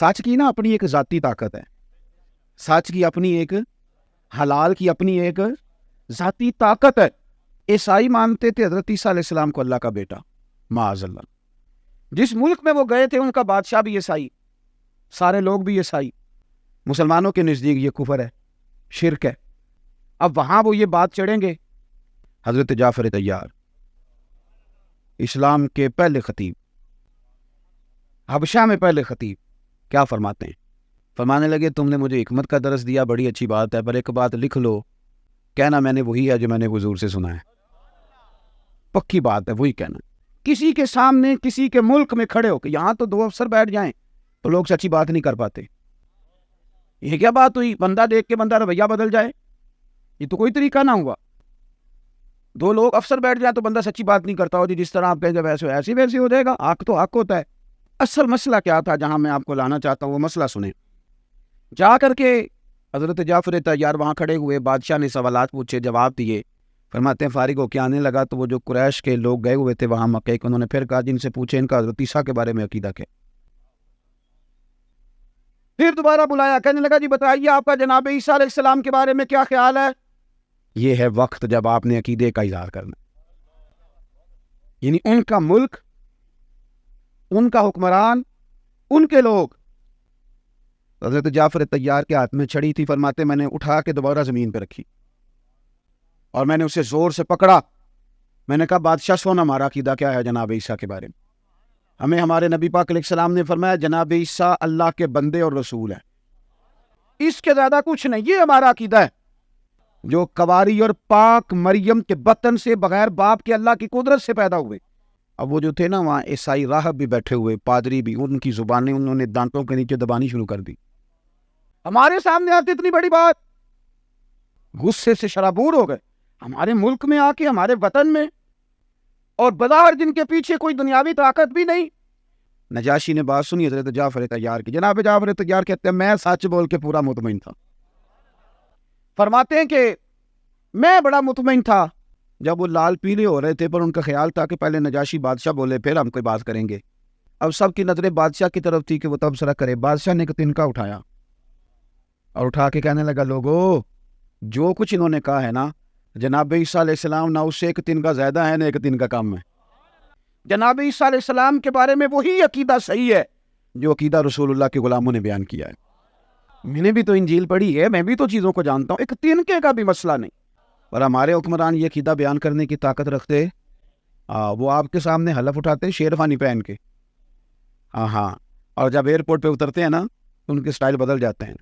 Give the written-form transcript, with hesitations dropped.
سچ کی نا اپنی ایک ذاتی طاقت ہے، سچ کی اپنی ایک، حلال کی اپنی ایک ذاتی طاقت ہے۔ عیسائی مانتے تھے حضرت عیسیٰ علیہ السلام کو اللہ کا بیٹا، معاذ اللہ۔ جس ملک میں وہ گئے تھے ان کا بادشاہ بھی عیسائی، سارے لوگ بھی عیسائی۔ مسلمانوں کے نزدیک یہ کفر ہے، شرک ہے۔ اب وہاں وہ یہ بات چڑھیں گے، حضرت جعفر طیار اسلام کے پہلے خطیب، حبشہ میں پہلے خطیب، کیا فرماتے ہیں؟ فرمانے لگے تم نے مجھے حکمت کا درس دیا، بڑی اچھی بات ہے، پر ایک بات لکھ لو، کہنا میں نے وہی ہے جو میں نے حضور سے سنا ہے، پکی بات ہے، وہی کہنا۔ کسی کے سامنے کسی کے ملک میں کھڑے ہو کہ یہاں تو دو افسر بیٹھ جائیں تو لوگ سچی بات نہیں کر پاتے، یہ کیا بات ہوئی؟ بندہ دیکھ کے بندہ رویہ بدل جائے، یہ تو کوئی طریقہ نہ ہوا۔ دو لوگ افسر بیٹھ جائیں تو بندہ سچی بات نہیں کرتا ہو جی، جس طرح آپ کہیں گے ویسے ہو جائے گا، حق تو حق ہوتا ہے۔ اصل مسئلہ کیا تھا جہاں میں آپ کو لانا چاہتا ہوں، وہ مسئلہ سنیں۔ جا کر کے حضرت جعفر طیار وہاں کھڑے ہوئے، بادشاہ نے سوالات پوچھے، جواب دیے۔ فرماتے ہیں فارغ ہو کے آنے لگا تو وہ جو قریش کے لوگ گئے ہوئے تھے وہاں مکے کے، انہوں نے پھر کہا جن سے پوچھے ان کا حضرت عیسیٰ کے بارے میں عقیدہ کیا۔ پھر دوبارہ بلایا، کہنے لگا جی بتائیے آپ کا جناب عیسیٰ علیہ السلام کے بارے میں کیا خیال ہے۔ یہ ہے وقت جب آپ نے عقیدے کا اظہار کرنا، یعنی ان کا ملک، ان کا حکمران، ان کے لوگ۔ حضرت جعفر طیار کے ہاتھ میں چھڑی تھی، فرماتے میں نے اٹھا کے دوبارہ زمین پہ رکھی اور میں نے اسے زور سے پکڑا، میں نے کہا بادشاہ سن ہمارا عقیدہ کیا ہے جناب عیسیٰ کے بارے میں۔ ہمیں ہمارے نبی پاک علیہ السلام نے فرمایا جناب عیسیٰ اللہ کے بندے اور رسول ہے، اس کے زیادہ کچھ نہیں، یہ ہمارا عقیدہ ہے۔ جو کواری اور پاک مریم کے بطن سے بغیر باپ کے اللہ کی قدرت سے پیدا ہوئے۔ اب وہ جو تھے نا وہاں عیسائی راہب بھی بیٹھے ہوئے، پادری بھی، ان کی زبانیں انہوں نے دانتوں کے نیچے دبانی شروع کر دی۔ ہمارے سامنے آتے اتنی بڑی بات، غصے سے شرابور ہو گئے، ہمارے ملک میں آ کے، ہمارے وطن میں، اور بظاہر جن کے پیچھے کوئی دنیاوی طاقت بھی نہیں۔ نجاشی نے بات سنی حضرت جعفر طیار کی، جناب جعفر طیار کہتے ہیں میں سچ بول کے پورا مطمئن تھا۔ فرماتے ہیں کہ میں بڑا مطمئن تھا جب وہ لال پیلے ہو رہے تھے، پر ان کا خیال تھا کہ پہلے نجاشی بادشاہ بولے پھر ہم کوئی بات کریں گے۔ اب سب کی نظریں بادشاہ کی طرف تھی کہ وہ تبصرہ کرے۔ بادشاہ نے ایک تنکا اٹھایا اور اٹھا کے کہنے لگا لوگو جو کچھ انہوں نے کہا ہے نا، جناب عیسیٰ علیہ السلام نہ اس سے ایک تنکا زیادہ ہے نہ ایک تنکا کم ہے۔ جناب عیسیٰ علیہ السلام کے بارے میں وہی عقیدہ صحیح ہے جو عقیدہ رسول اللہ کے غلاموں نے بیان کیا ہے۔ میں نے بھی تو انجیل پڑھی ہے، میں بھی تو چیزوں کو جانتا ہوں، ایک تنکے کا بھی مسئلہ نہیں۔ اور ہمارے حکمران یہ عقیدہ بیان کرنے کی طاقت رکھتے، وہ آپ کے سامنے حلف اٹھاتے شیروانی پہن کے، ہاں، اور جب ایئرپورٹ پہ اترتے ہیں نا ان کے سٹائل بدل جاتے ہیں۔